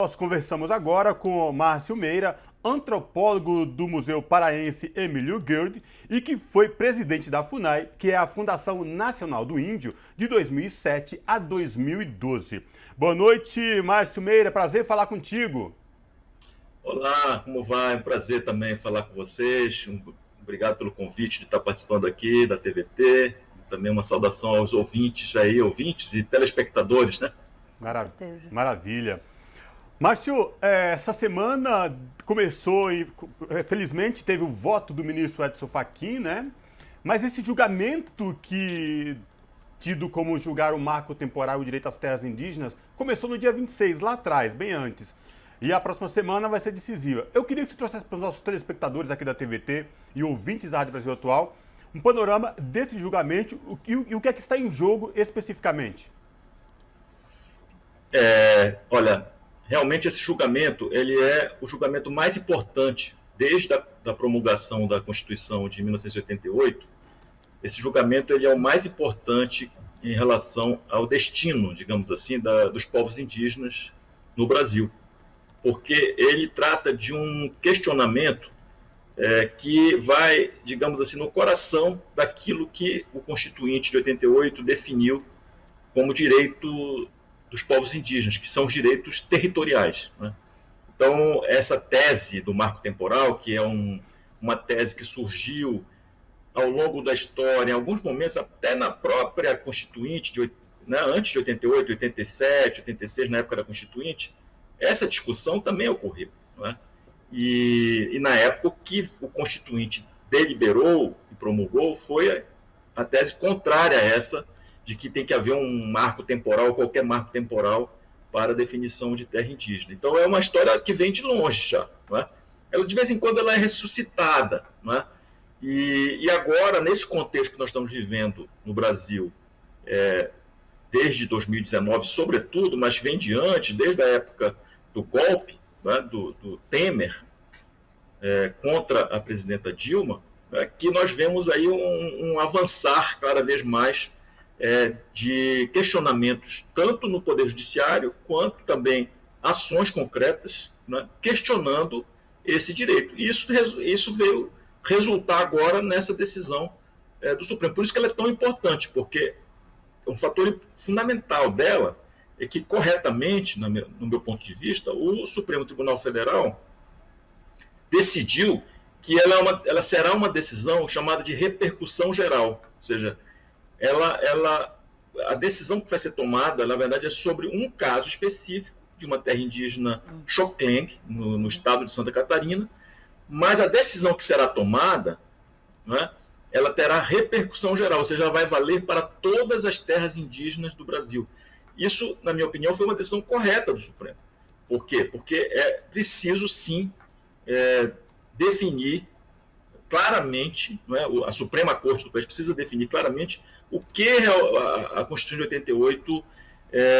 nós conversamos agora com Márcio Meira, antropólogo do Museu Paraense Emílio Guerd e que foi presidente da FUNAI, que é a Fundação Nacional do Índio, de 2007 a 2012. Boa noite, Márcio Meira, prazer falar contigo. Olá, como vai? Um prazer também falar com vocês. Obrigado pelo convite de estar participando aqui da TVT. Também uma saudação aos ouvintes aí, ouvintes e telespectadores, né? Maravilha. Márcio, essa semana começou e, felizmente, teve o voto do ministro Edson Fachin, né? Mas esse julgamento tido como julgar o marco temporal e o direito às terras indígenas, começou no dia 26, lá atrás, bem antes. E a próxima semana vai ser decisiva. Eu queria que você trouxesse para os nossos telespectadores aqui da TVT e ouvintes da Rádio Brasil Atual um panorama desse julgamento e o que é que está em jogo especificamente. Olha, realmente esse julgamento, ele é o julgamento mais importante desde a promulgação da Constituição de 1988. Esse julgamento ele é o mais importante em relação ao destino, digamos assim, dos povos indígenas no Brasil, porque ele trata de um questionamento que vai, digamos assim, no coração daquilo que o Constituinte de 88 definiu como direito dos povos indígenas, que são os direitos territoriais, né? Então, essa tese do marco temporal, que é uma tese que surgiu ao longo da história, em alguns momentos, até na própria Constituinte, né, antes de 88, 87, 86, na época da Constituinte, essa discussão também ocorreu, né? E na época que o Constituinte deliberou e promulgou foi a tese contrária a essa, de que tem que haver um marco temporal, qualquer marco temporal, para a definição de terra indígena. Então é uma história que vem de longe já, não é? Ela, de vez em quando ela é ressuscitada, não é? E agora, nesse contexto que nós estamos vivendo no Brasil, desde 2019, sobretudo, mas vem de antes, desde a época do golpe, né, do Temer, contra a presidenta Dilma, que nós vemos aí um avançar cada vez mais de questionamentos, tanto no Poder Judiciário, quanto também ações concretas, né, questionando esse direito. E isso veio resultar agora nessa decisão do Supremo. Por isso que ela é tão importante, porque um fator fundamental dela é que, corretamente, no meu ponto de vista, o Supremo Tribunal Federal decidiu que ela será uma decisão chamada de repercussão geral, ou seja, a decisão que vai ser tomada, na verdade, é sobre um caso específico de uma terra indígena Xocleng, no estado de Santa Catarina, mas a decisão que será tomada, né, ela terá repercussão geral, ou seja, ela vai valer para todas as terras indígenas do Brasil. Isso, na minha opinião, foi uma decisão correta do Supremo. Por quê? Porque é preciso, sim, definir claramente, não é? A Suprema Corte do país precisa definir claramente o que a Constituição de 88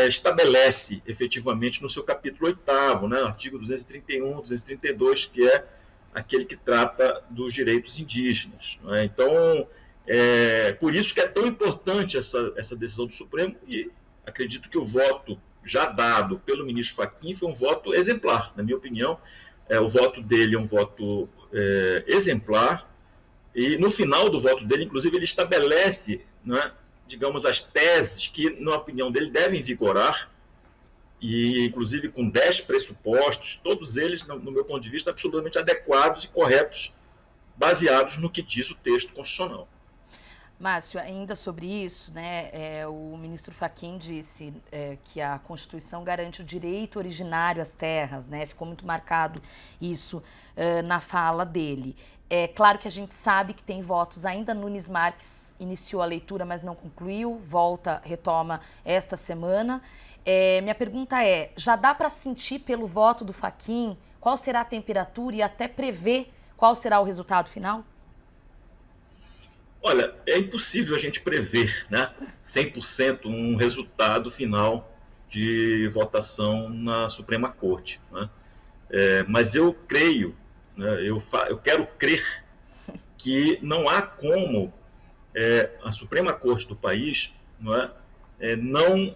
estabelece efetivamente no seu capítulo 8º, né? Artigo 231, 232, que é aquele que trata dos direitos indígenas, não é? Então, por isso que é tão importante essa decisão do Supremo, e acredito que o voto já dado pelo ministro Fachin foi um voto exemplar, na minha opinião. O voto dele é um voto exemplar, e no final do voto dele, inclusive, ele estabelece, né, digamos, as teses que, na opinião dele, devem vigorar, e inclusive com 10 pressupostos, todos eles, no meu ponto de vista, absolutamente adequados e corretos, baseados no que diz o texto constitucional. Márcio, ainda sobre isso, né, o ministro Fachin disse que a Constituição garante o direito originário às terras, né, ficou muito marcado isso na fala dele. É claro que a gente sabe que tem votos, ainda Nunes Marques iniciou a leitura, mas não concluiu, retoma esta semana. Minha pergunta já dá para sentir pelo voto do Fachin qual será a temperatura e até prever qual será o resultado final? Olha, é impossível a gente prever, né, 100% um resultado final de votação na Suprema Corte, né? Mas eu creio, né, eu quero crer que não há como a Suprema Corte do país, não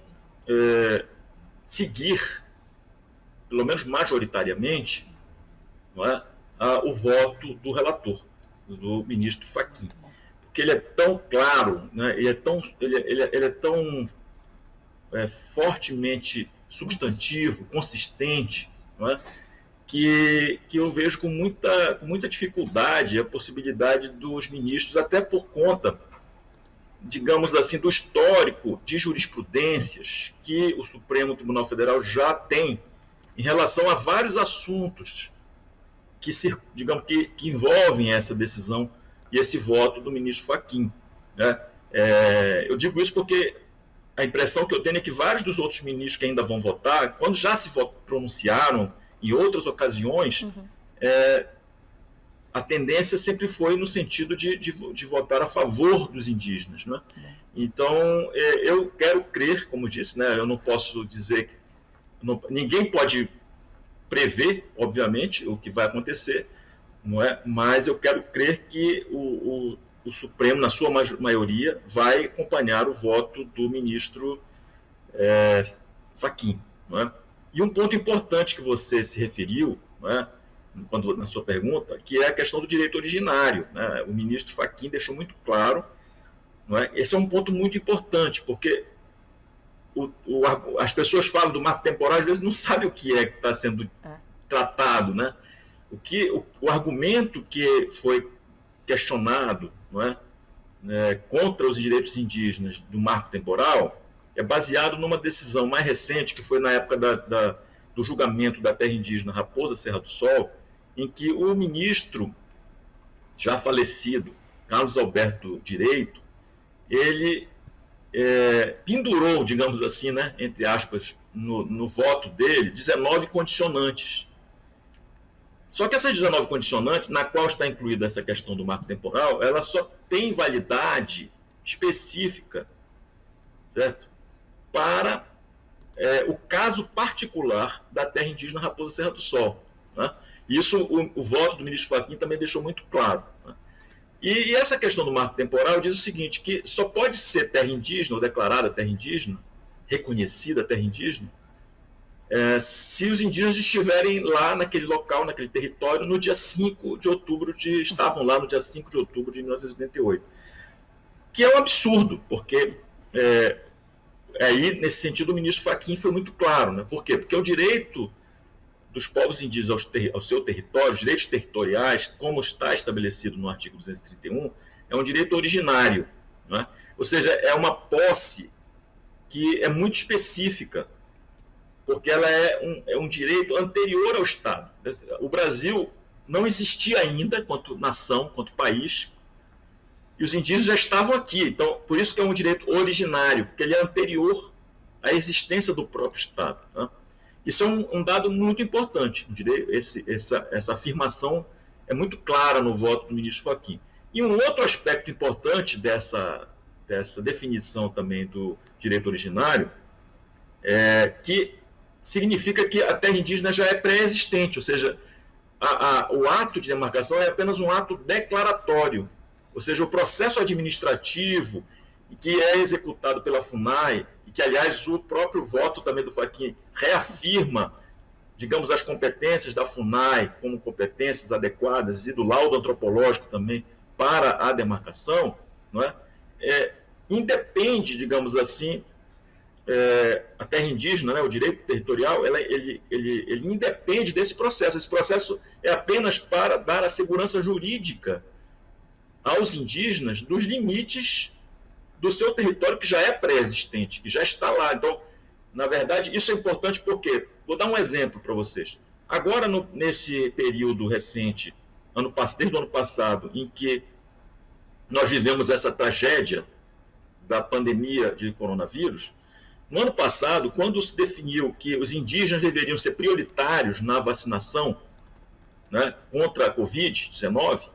seguir pelo menos majoritariamente, não é, o voto do relator, do ministro Fachin. Porque ele é tão claro, né, ele é tão fortemente substantivo, consistente, não é, que eu vejo com muita dificuldade a possibilidade dos ministros, até por conta, digamos assim, do histórico de jurisprudências que o Supremo Tribunal Federal já tem em relação a vários assuntos digamos, que envolvem essa decisão e esse voto do ministro Fachin, né? Eu digo isso porque a impressão que eu tenho é que vários dos outros ministros que ainda vão votar, quando já se pronunciaram em outras ocasiões, a tendência sempre foi no sentido de votar a favor dos indígenas, né? Então, eu quero crer, como disse, né, eu não posso dizer, ninguém pode prever, obviamente, o que vai acontecer, não é? Mas eu quero crer que o Supremo, na sua maioria, vai acompanhar o voto do ministro Fachin, não é? E um ponto importante que você se referiu, não é, na sua pergunta, que é a questão do direito originário, né? O ministro Fachin deixou muito claro, não é? Esse é um ponto muito importante, porque as pessoas falam do marco temporal, às vezes não sabem o que é que está sendo tratado, né? O argumento que foi questionado, não é, contra os direitos indígenas do marco temporal é baseado numa decisão mais recente, que foi na época do julgamento da terra indígena Raposa Serra do Sol, em que o ministro já falecido, Carlos Alberto Direito, ele pendurou, digamos assim, né, entre aspas, no voto dele, 19 condicionantes. Só que essas 19 condicionantes, na qual está incluída essa questão do marco temporal, ela só tem validade específica, certo? Para o caso particular da terra indígena Raposa Serra do Sol, né? Isso o voto do ministro Fachin também deixou muito claro, né? E essa questão do marco temporal diz o seguinte, que só pode ser terra indígena, ou declarada terra indígena, reconhecida terra indígena, se os indígenas estiverem lá naquele local, naquele território, no dia 5 de outubro, estavam lá no dia 5 de outubro de 1988. Que é um absurdo, porque aí, nesse sentido, o ministro Fachin foi muito claro, né? Por quê? Porque o direito dos povos indígenas ao seu território, os direitos territoriais, como está estabelecido no artigo 231, é um direito originário, né? Ou seja, é uma posse que é muito específica, porque ela é um direito anterior ao Estado. O Brasil não existia ainda quanto nação, quanto país, e os indígenas já estavam aqui. Então, por isso que é um direito originário, porque ele é anterior à existência do próprio Estado, né? Isso é um dado muito importante. Essa afirmação é muito clara no voto do ministro Fachin. E um outro aspecto importante dessa definição também do direito originário que significa que a terra indígena já é pré-existente, ou seja, o ato de demarcação é apenas um ato declaratório, ou seja, o processo administrativo que é executado pela FUNAI, e que, aliás, o próprio voto também do Fachin reafirma, digamos, as competências da FUNAI como competências adequadas e do laudo antropológico também para a demarcação, não é? Independe, digamos assim, a terra indígena, né, o direito territorial, ele independe desse processo. Esse processo é apenas para dar a segurança jurídica aos indígenas dos limites do seu território que já é pré-existente, que já está lá. Então, na verdade, isso é importante porque, vou dar um exemplo para vocês. Agora, nesse período recente, desde o ano passado, em que nós vivemos essa tragédia da pandemia de coronavírus, no ano passado, quando se definiu que os indígenas deveriam ser prioritários na vacinação, né, contra a Covid-19,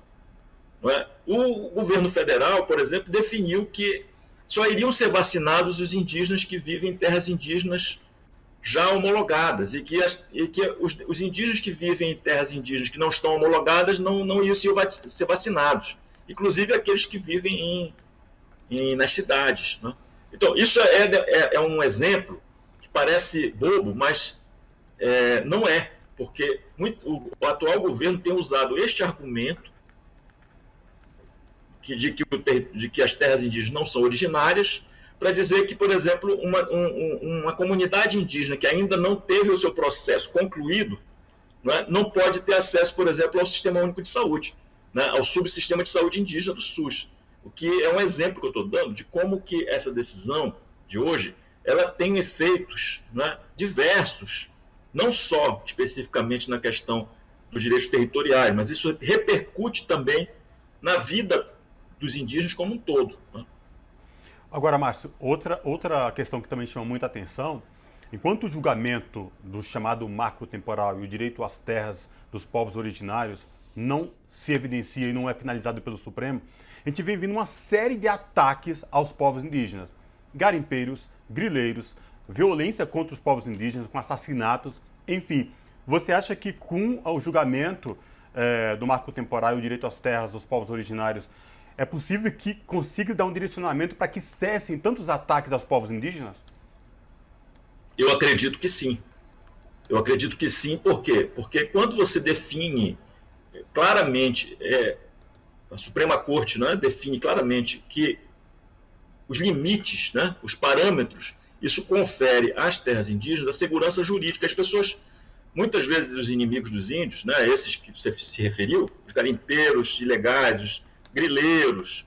não é? O governo federal, por exemplo, definiu que só iriam ser vacinados os indígenas que vivem em terras indígenas já homologadas, e que os indígenas que vivem em terras indígenas que não estão homologadas não iam ser vacinados, inclusive aqueles que vivem nas cidades, né? Então, isso é um exemplo que parece bobo, mas não é, porque o atual governo tem usado este argumento de que as terras indígenas não são originárias, para dizer que, por exemplo, uma comunidade indígena que ainda não teve o seu processo concluído, não pode ter acesso, por exemplo, ao Sistema Único de Saúde, ao subsistema de saúde indígena do SUS. O que é um exemplo que eu estou dando de como que essa decisão de hoje ela tem efeitos diversos, não só especificamente na questão dos direitos territoriais, mas isso repercute também na vida dos indígenas como um todo. Agora, Márcio, outra questão que também chama muita atenção, enquanto o julgamento do chamado marco temporal e o direito às terras dos povos originários não se evidencia e não é finalizado pelo Supremo, a gente vem vindo uma série de ataques aos povos indígenas. Garimpeiros, grileiros, violência contra os povos indígenas, com assassinatos, enfim. Você acha que com o julgamento do marco temporal e o direito às terras dos povos originários, é possível que consiga dar um direcionamento para que cessem tantos ataques aos povos indígenas? Eu acredito que sim. Por quê? Porque quando você define claramente, a Suprema Corte define claramente que os limites, os parâmetros, isso confere às terras indígenas a segurança jurídica. As pessoas, muitas vezes os inimigos dos índios, esses que você se referiu, os garimpeiros ilegais, os grileiros,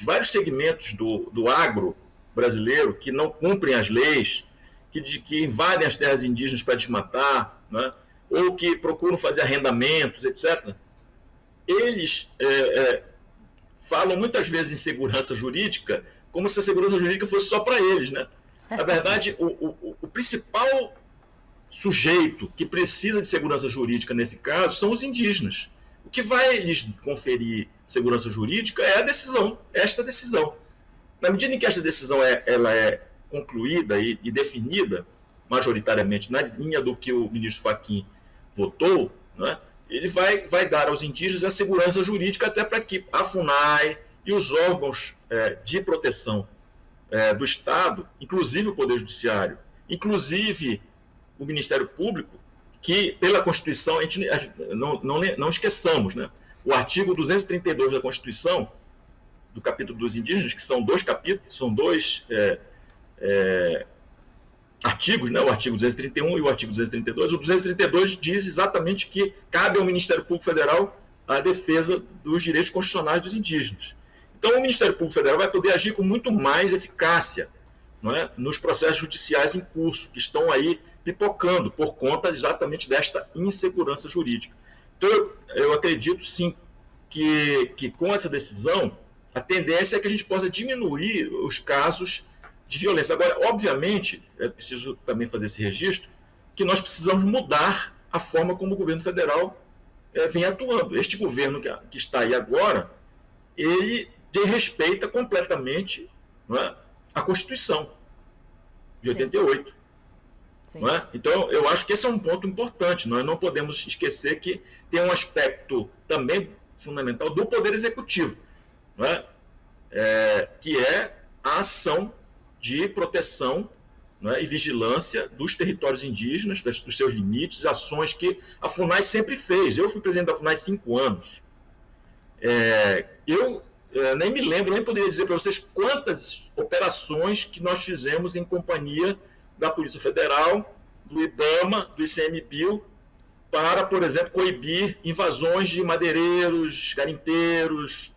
vários segmentos do agro brasileiro que não cumprem as leis, que invadem as terras indígenas para desmatar, ou que procuram fazer arrendamentos, etc., eles falam muitas vezes em segurança jurídica como se a segurança jurídica fosse só para eles. Na verdade, o principal sujeito que precisa de segurança jurídica nesse caso são os indígenas. O que vai lhes conferir segurança jurídica é esta decisão. Na medida em que esta decisão ela é concluída e definida majoritariamente na linha do que o ministro Fachin votou, ele vai dar aos indígenas a segurança jurídica até para que a FUNAI e os órgãos de proteção do Estado, inclusive o Poder Judiciário, inclusive o Ministério Público, que pela Constituição, a gente não esqueçamos, o artigo 232 da Constituição, do capítulo dos indígenas, que são dois capítulos, são dois artigos, o artigo 231 e o artigo 232. O 232 diz exatamente que cabe ao Ministério Público Federal a defesa dos direitos constitucionais dos indígenas. Então, o Ministério Público Federal vai poder agir com muito mais eficácia nos processos judiciais em curso, que estão aí pipocando por conta exatamente desta insegurança jurídica. Então, eu acredito, sim, que com essa decisão, a tendência é que a gente possa diminuir os casos de violência. Agora, obviamente, é preciso também fazer esse registro, que nós precisamos mudar a forma como o governo federal vem atuando. Este governo que está aí agora, ele desrespeita completamente a Constituição de 88. Sim. Então, eu acho que esse é um ponto importante. Nós não podemos esquecer que tem um aspecto também fundamental do Poder Executivo, que é a ação de proteção e vigilância dos territórios indígenas, dos seus limites, ações que a FUNAI sempre fez. Eu fui presidente da FUNAI 5 anos. Eu nem me lembro, nem poderia dizer para vocês quantas operações que nós fizemos em companhia da Polícia Federal, do IBAMA, do ICMBio, para, por exemplo, coibir invasões de madeireiros, garimpeiros,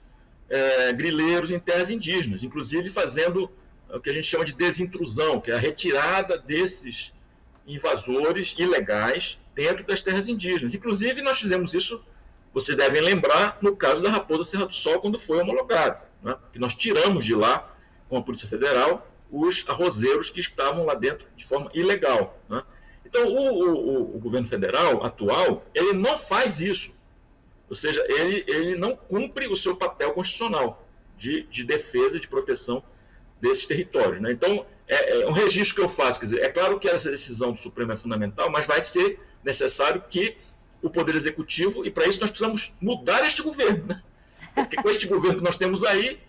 grileiros em terras indígenas, inclusive fazendo o que a gente chama de desintrusão, que é a retirada desses invasores ilegais dentro das terras indígenas. Inclusive, nós fizemos isso, vocês devem lembrar, no caso da Raposa Serra do Sol, quando foi homologado, que nós tiramos de lá, com a Polícia Federal, os arrozeiros que estavam lá dentro de forma ilegal. Então, o governo federal atual, ele não faz isso. Ou seja, ele não cumpre o seu papel constitucional de defesa e de proteção desses territórios. Então, é um registro que eu faço. Quer dizer, é claro que essa decisão do Supremo é fundamental, mas vai ser necessário que o Poder Executivo, e para isso nós precisamos mudar este governo. Porque com este governo que nós temos aí,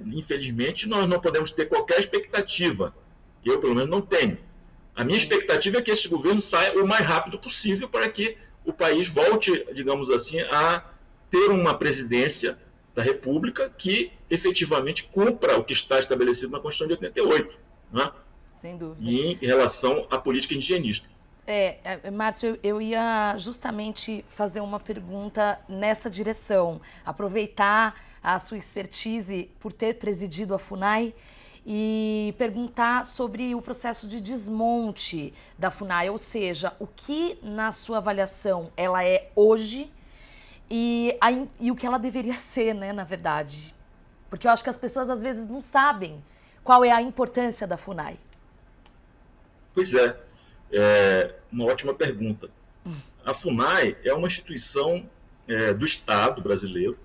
infelizmente, nós não podemos ter qualquer expectativa. Eu, pelo menos, não tenho A minha expectativa é que esse governo saia o mais rápido possível para que o país volte, digamos assim, a ter uma presidência da República que efetivamente cumpra o que está estabelecido na Constituição de 88, né? Sem dúvida. E em relação à política indigenista. Márcio, eu ia justamente fazer uma pergunta nessa direção, aproveitar a sua expertise por ter presidido a FUNAI e perguntar sobre o processo de desmonte da FUNAI, ou seja, o que na sua avaliação ela é hoje e o que ela deveria ser, né, na verdade. Porque eu acho que as pessoas às vezes não sabem qual é a importância da FUNAI. Pois é, uma ótima pergunta. A FUNAI é uma instituição do Estado brasileiro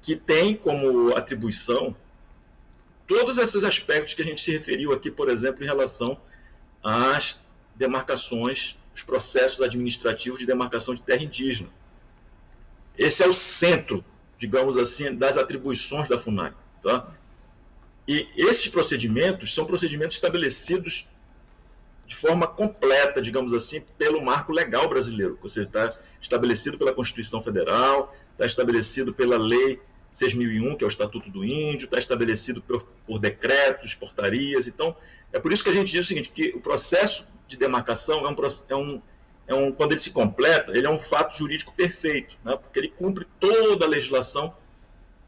que tem como atribuição todos esses aspectos que a gente se referiu aqui, por exemplo, em relação às demarcações, os processos administrativos de demarcação de terra indígena. Esse é o centro, digamos assim, das atribuições da FUNAI. Tá? E esses procedimentos são procedimentos estabelecidos de forma completa, digamos assim, pelo marco legal brasileiro. Ou seja, está estabelecido pela Constituição Federal, está estabelecido pela Lei 6.001, que é o Estatuto do Índio, está estabelecido por decretos, portarias. Então, é por isso que a gente diz o seguinte, que o processo de demarcação quando ele se completa, ele é um fato jurídico perfeito, né? Porque ele cumpre toda a legislação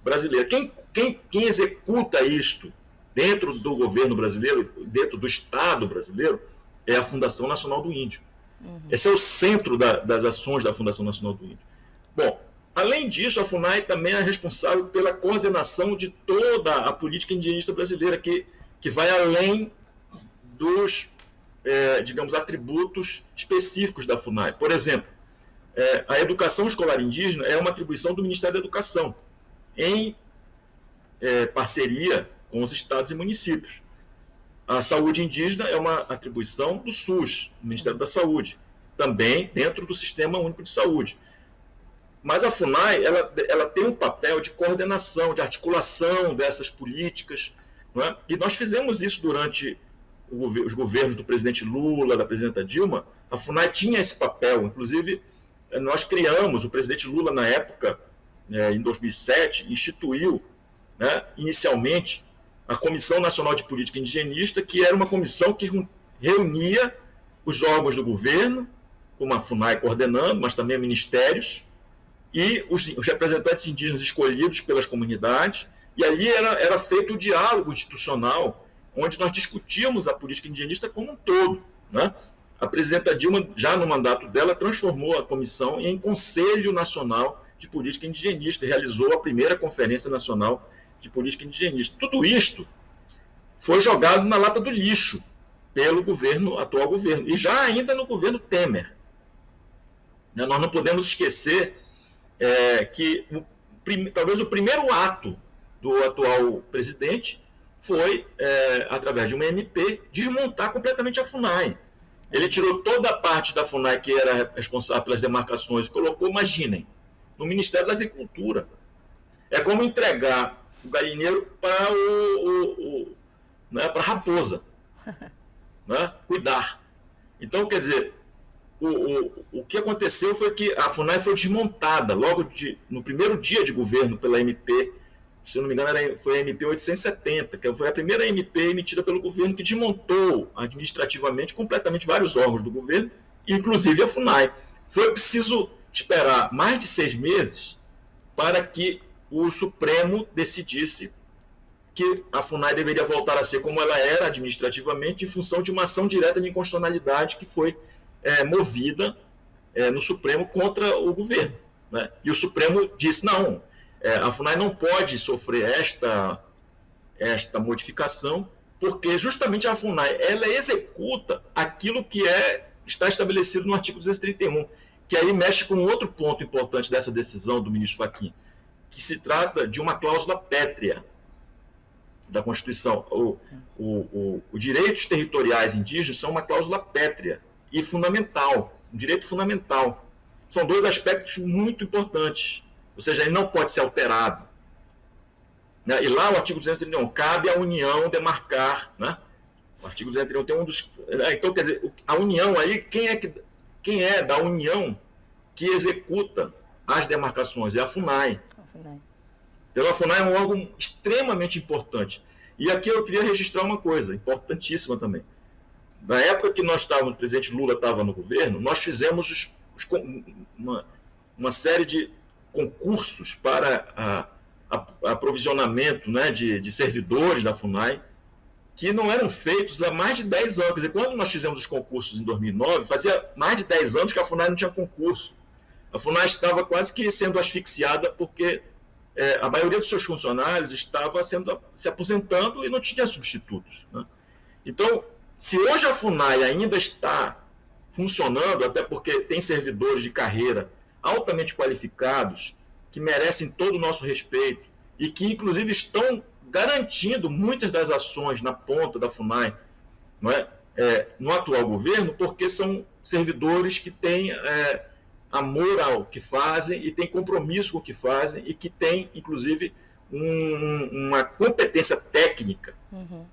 brasileira. Quem executa isto dentro do governo brasileiro, dentro do Estado brasileiro, é a Fundação Nacional do Índio. Esse é o centro das ações da Fundação Nacional do Índio. Bom, além disso, a FUNAI também é responsável pela coordenação de toda a política indigenista brasileira, que vai além dos, digamos, atributos específicos da FUNAI. Por exemplo, a educação escolar indígena é uma atribuição do Ministério da Educação, em parceria com os estados e municípios. A saúde indígena é uma atribuição do SUS, do Ministério da Saúde, também dentro do Sistema Único de Saúde. Mas a FUNAI ela tem um papel de coordenação, de articulação dessas políticas, não é? E nós fizemos isso durante os governos do presidente Lula, da presidenta Dilma. A FUNAI tinha esse papel, inclusive nós criamos, o presidente Lula na época, em 2007, instituiu, né, inicialmente a Comissão Nacional de Política Indigenista, que era uma comissão que reunia os órgãos do governo, como a FUNAI coordenando, mas também ministérios, e os representantes indígenas escolhidos pelas comunidades, e ali era feito o diálogo institucional, onde nós discutíamos a política indigenista como um todo, né? A presidenta Dilma, já no mandato dela, transformou a comissão em Conselho Nacional de Política Indigenista e realizou a primeira Conferência Nacional de Política Indigenista. Tudo isto foi jogado na lata do lixo pelo atual governo, e já ainda no governo Temer. Nós não podemos esquecer que talvez o primeiro ato do atual presidente foi, através de uma MP, desmontar completamente a FUNAI. Ele tirou toda a parte da FUNAI que era responsável pelas demarcações e colocou, imaginem, no Ministério da Agricultura. É como entregar o galinheiro para para a raposa, né? Cuidar. Então, quer dizer, o que aconteceu foi que a FUNAI foi desmontada logo no primeiro dia de governo pela MP, se eu não me engano, foi a MP 870, que foi a primeira MP emitida pelo governo que desmontou administrativamente completamente vários órgãos do governo, inclusive a FUNAI. Foi preciso esperar mais de 6 meses para que o Supremo decidisse que a FUNAI deveria voltar a ser como ela era administrativamente, em função de uma ação direta de inconstitucionalidade que foi movida no Supremo contra o governo, né? E o Supremo disse, não, a FUNAI não pode sofrer esta modificação, porque justamente a FUNAI ela executa aquilo que está estabelecido no artigo 231, que aí mexe com outro ponto importante dessa decisão do ministro Fachin, que se trata de uma cláusula pétrea da Constituição. Os direitos territoriais indígenas são uma cláusula pétrea e fundamental, um direito fundamental. São dois aspectos muito importantes, ou seja, ele não pode ser alterado, né? E lá o artigo 231, cabe à União demarcar, né, O artigo 231 tem um dos... Então, quer dizer, a União aí, quem é da União que executa as demarcações? É a FUNAI. Então, a FUNAI é um órgão extremamente importante. E aqui eu queria registrar uma coisa importantíssima também. Na época que nós estávamos, o presidente Lula estava no governo, nós fizemos uma série de concursos para aprovisionamento, né, de servidores da FUNAI, que não eram feitos há mais de 10 anos. Quer dizer, quando nós fizemos os concursos em 2009, fazia mais de 10 anos que a FUNAI não tinha concurso. A FUNAI estava quase que sendo asfixiada porque a maioria dos seus funcionários estava se aposentando e não tinha substitutos, né? Então, se hoje a FUNAI ainda está funcionando, até porque tem servidores de carreira altamente qualificados, que merecem todo o nosso respeito e que, inclusive, estão garantindo muitas das ações na ponta da FUNAI, não é? No atual governo, porque são servidores que têm amor ao que fazem e têm compromisso com o que fazem e que têm, inclusive, uma competência técnica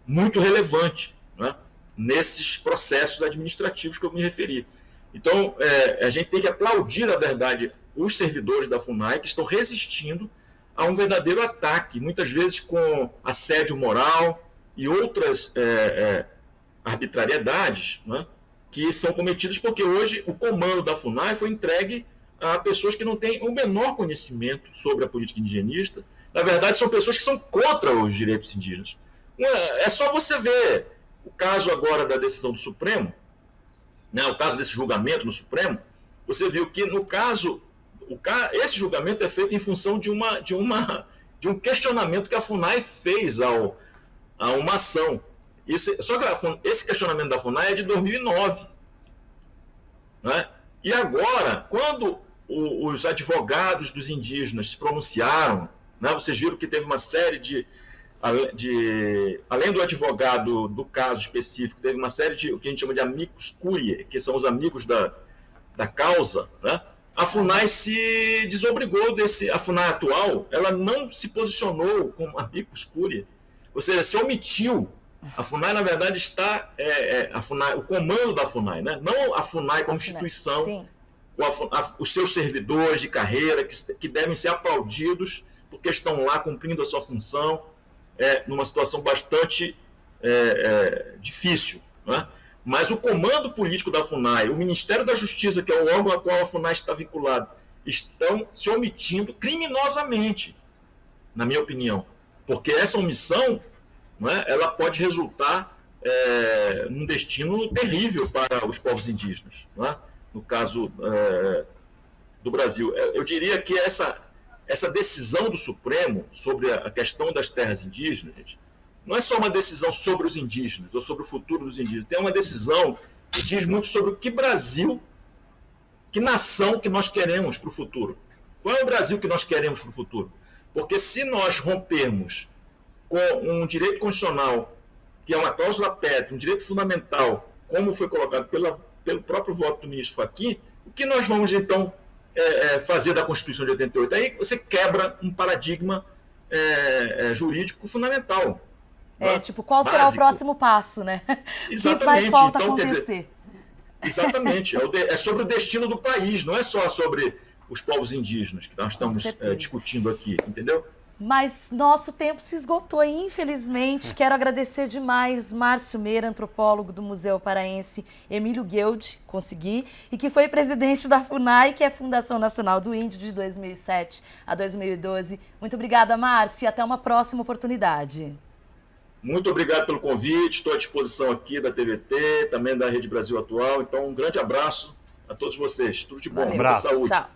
muito relevante, não é? Nesses processos administrativos que eu me referi. Então, a gente tem que aplaudir, na verdade, os servidores da FUNAI que estão resistindo a um verdadeiro ataque, muitas vezes com assédio moral e outras arbitrariedades, né, que são cometidas porque hoje o comando da FUNAI foi entregue a pessoas que não têm o menor conhecimento sobre a política indigenista. Na verdade, são pessoas que são contra os direitos indígenas. É só você ver o caso agora da decisão do Supremo, né, o caso desse julgamento no Supremo. Você viu que, no caso, esse julgamento é feito em função de um questionamento que a FUNAI fez a uma ação. Só que esse questionamento da FUNAI é de 2009. Né? E agora, quando os advogados dos indígenas se pronunciaram, né, vocês viram que teve uma série além do advogado do caso específico, teve uma série de o que a gente chama de amicus curiae, que são os amigos da causa, né? A FUNAI se desobrigou a FUNAI atual, ela não se posicionou como amicus curiae, ou seja, se omitiu. A FUNAI, na verdade, está... o comando da FUNAI, né? Não a FUNAI como instituição, sim. Os seus servidores de carreira, que devem ser aplaudidos, porque estão lá cumprindo a sua função, numa situação bastante difícil, né? Mas o comando político da FUNAI, o Ministério da Justiça, que é o órgão a qual a FUNAI está vinculada, estão se omitindo criminosamente, na minha opinião, porque essa omissão, não é, ela pode resultar num destino terrível para os povos indígenas, não é? No caso do Brasil. Eu diria que essa decisão do Supremo sobre a questão das terras indígenas, gente, não é só uma decisão sobre os indígenas ou sobre o futuro dos indígenas. Tem uma decisão que diz muito sobre o que Brasil, que nação que nós queremos para o futuro. Qual é o Brasil que nós queremos para o futuro? Porque se nós rompermos com um direito constitucional, que é uma cláusula pétrea, um direito fundamental, como foi colocado pelo próprio voto do ministro Fachin, o que nós vamos, então, fazer da Constituição de 88? Aí você quebra um paradigma jurídico fundamental. Tipo, qual será básico. O próximo passo, né? Exatamente. Que falta então, acontecer. Quer dizer, exatamente. É sobre o destino do país, não é só sobre os povos indígenas que nós estamos discutindo aqui, entendeu? Mas nosso tempo se esgotou, infelizmente. Quero agradecer demais Márcio Meira, antropólogo do Museu Paraense Emílio Guild, consegui, e que foi presidente da FUNAI, que é a Fundação Nacional do Índio, de 2007 a 2012. Muito obrigada, Márcio, e até uma próxima oportunidade. Muito obrigado pelo convite, estou à disposição aqui da TVT, também da Rede Brasil Atual. Então, um grande abraço a todos vocês. Tudo de bom, muita saúde. Tchau.